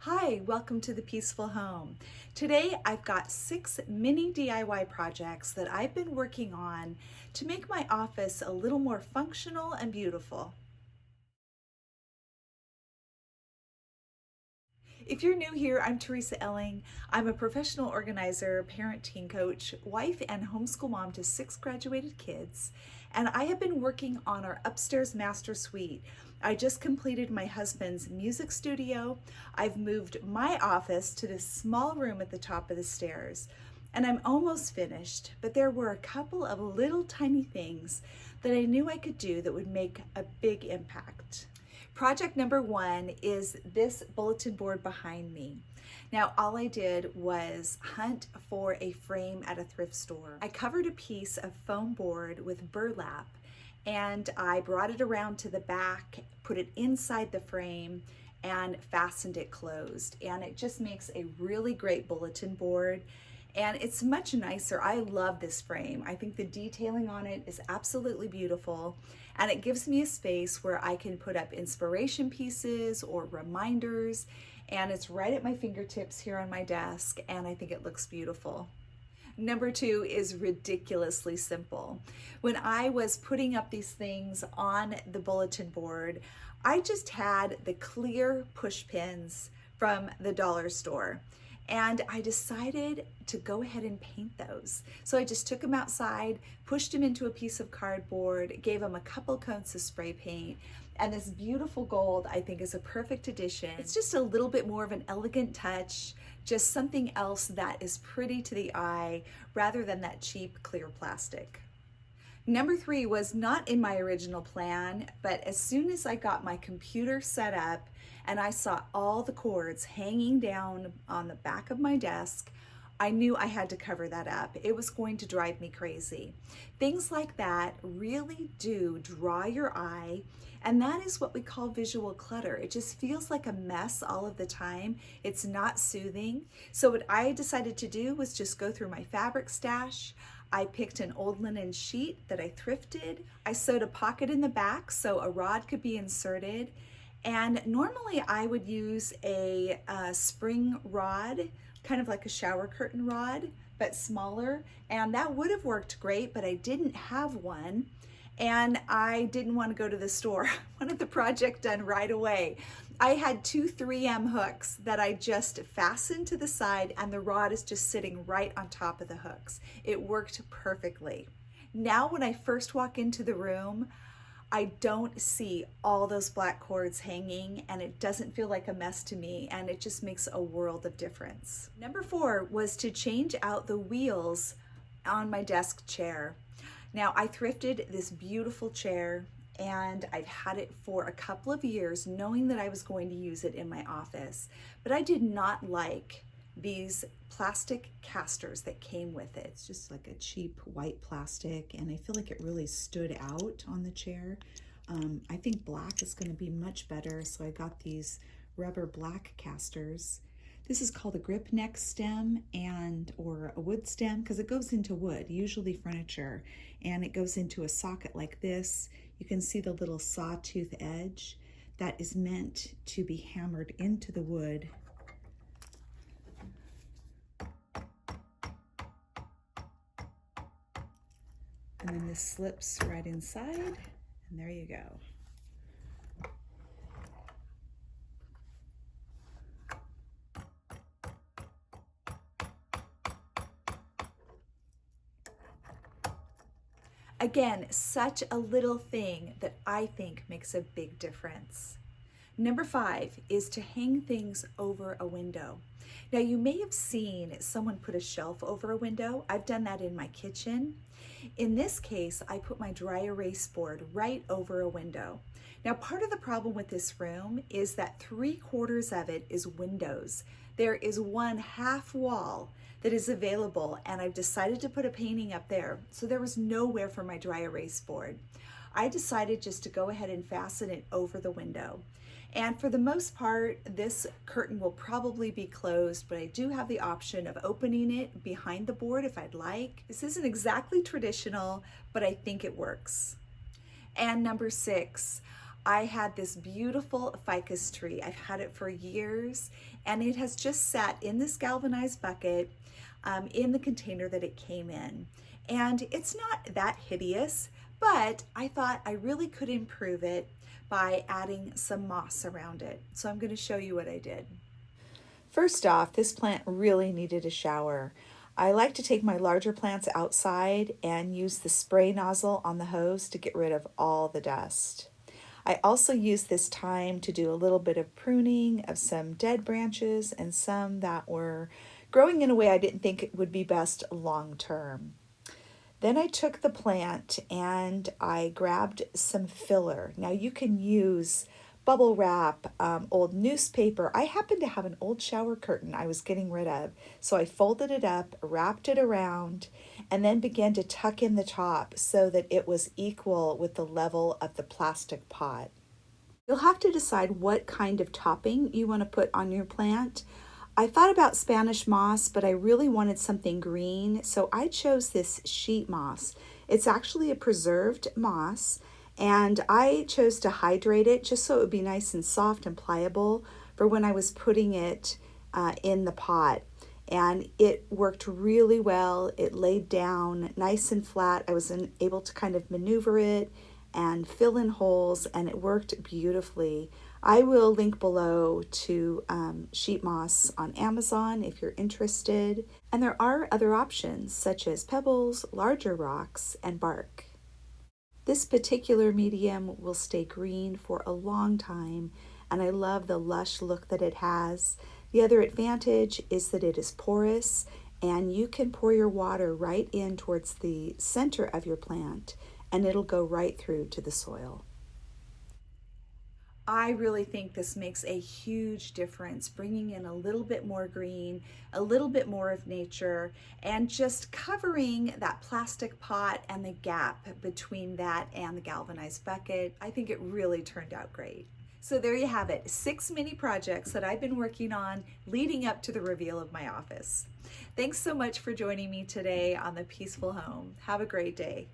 Hi, welcome to the Peaceful Home. Today I've got 6 mini DIY projects that I've been working on to make my office a little more functional and beautiful. If you're new here, I'm Teresa Elling. I'm a professional organizer, parent teen coach, wife, and homeschool mom to 6 graduated kids. And I have been working on our upstairs master suite. I just completed my husband's music studio. I've moved my office to this small room at the top of the stairs. And I'm almost finished, but there were a couple of little tiny things that I knew I could do that would make a big impact. Project number 1 is this bulletin board behind me. Now, all I did was hunt for a frame at a thrift store. I covered a piece of foam board with burlap and I brought it around to the back, put it inside the frame, and fastened it closed. And it just makes a really great bulletin board. And it's much nicer. I love this frame. I think the detailing on it is absolutely beautiful. And it gives me a space where I can put up inspiration pieces or reminders. And it's right at my fingertips here on my desk. And I think it looks beautiful. Number 2 is ridiculously simple. When I was putting up these things on the bulletin board, I just had the clear push pins from the dollar store. And I decided to go ahead and paint those. So I just took them outside, pushed them into a piece of cardboard, gave them a couple coats of spray paint, and this beautiful gold I think is a perfect addition. It's just a little bit more of an elegant touch, just something else that is pretty to the eye rather than that cheap clear plastic. Number 3 was not in my original plan, but as soon as I got my computer set up and I saw all the cords hanging down on the back of my desk, I knew I had to cover that up. It was going to drive me crazy. Things like that really do draw your eye, and that is what we call visual clutter. It just feels like a mess all of the time. It's not soothing. So what I decided to do was just go through my fabric stash. I picked an old linen sheet that I thrifted. I sewed a pocket in the back so a rod could be inserted. And normally I would use a spring rod, kind of like a shower curtain rod, but smaller. And that would have worked great, but I didn't have one. And I didn't want to go to the store. I wanted the project done right away. I had 2 3M hooks that I just fastened to the side, and the rod is just sitting right on top of the hooks. It worked perfectly. Now when I first walk into the room, I don't see all those black cords hanging, and it doesn't feel like a mess to me, and it just makes a world of difference. Number 4 was to change out the wheels on my desk chair. Now, I thrifted this beautiful chair and I've had it for a couple of years knowing that I was going to use it in my office, but I did not like these plastic casters that came with it. It's just like a cheap white plastic, and I feel like it really stood out on the chair. I think black is going to be much better, so I got these rubber black casters. This is called a grip neck stem or a wood stem because it goes into wood, usually furniture, and it goes into a socket like this. You can see the little sawtooth edge that is meant to be hammered into the wood. And then this slips right inside, and there you go. Again, such a little thing that I think makes a big difference. Number 5 is to hang things over a window. Now, you may have seen someone put a shelf over a window. I've done that in my kitchen. In this case, I put my dry erase board right over a window. Now, part of the problem with this room is that 3/4 of it is windows. There is one half wall that is available, and I've decided to put a painting up there. So there was nowhere for my dry erase board. I decided just to go ahead and fasten it over the window. And for the most part, this curtain will probably be closed, but I do have the option of opening it behind the board if I'd like. This isn't exactly traditional, but I think it works. And number 6, I had this beautiful ficus tree. I've had it for years, and it has just sat in this galvanized bucket in the container that it came in. And it's not that hideous, but I thought I really could improve it by adding some moss around it. So I'm going to show you what I did. First off, this plant really needed a shower. I like to take my larger plants outside and use the spray nozzle on the hose to get rid of all the dust. I also use this time to do a little bit of pruning of some dead branches and some that were growing in a way I didn't think it would be best long term. Then I took the plant and I grabbed some filler. Now you can use bubble wrap, old newspaper. I happen to have an old shower curtain I was getting rid of. So I folded it up, wrapped it around, and then began to tuck in the top so that it was equal with the level of the plastic pot. You'll have to decide what kind of topping you want to put on your plant. I thought about Spanish moss, but I really wanted something green, so I chose this sheet moss. It's actually a preserved moss, and I chose to hydrate it just so it would be nice and soft and pliable for when I was putting it in the pot. And it worked really well. It laid down nice and flat. I was able to kind of maneuver it and fill in holes, and it worked beautifully. I will link below to sheet moss on Amazon if you're interested. And there are other options such as pebbles, larger rocks, and bark. This particular medium will stay green for a long time, and I love the lush look that it has. The other advantage is that it is porous, and you can pour your water right in towards the center of your plant, and it'll go right through to the soil. I really think this makes a huge difference, bringing in a little bit more green, a little bit more of nature, and just covering that plastic pot and the gap between that and the galvanized bucket. I think it really turned out great. So there you have it, 6 mini projects that I've been working on leading up to the reveal of my office. Thanks so much for joining me today on The Peaceful Home. Have a great day.